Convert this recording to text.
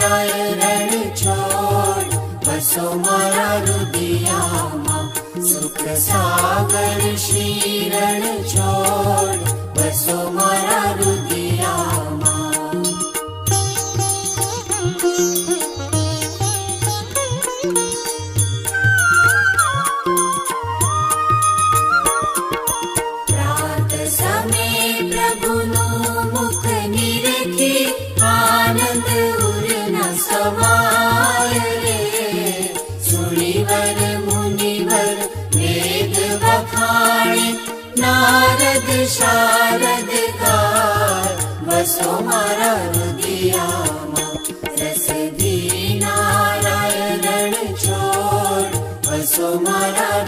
નારાયણ છોડ વસો મારા રુદિયામાં. સુખ સાગર શ્રી રણ છોડ વસો મારા રુદિયામાં. રાત સમે પ્રભુનું મુખ નિરખી આનંદ ઉરના સમાય રે. સુણીવર મુનિવર વેદ વખાણે નારદ શારદ ગાય વસો મારા રુદિયામાં. રસધી નારાયણ છોડ વસો મારા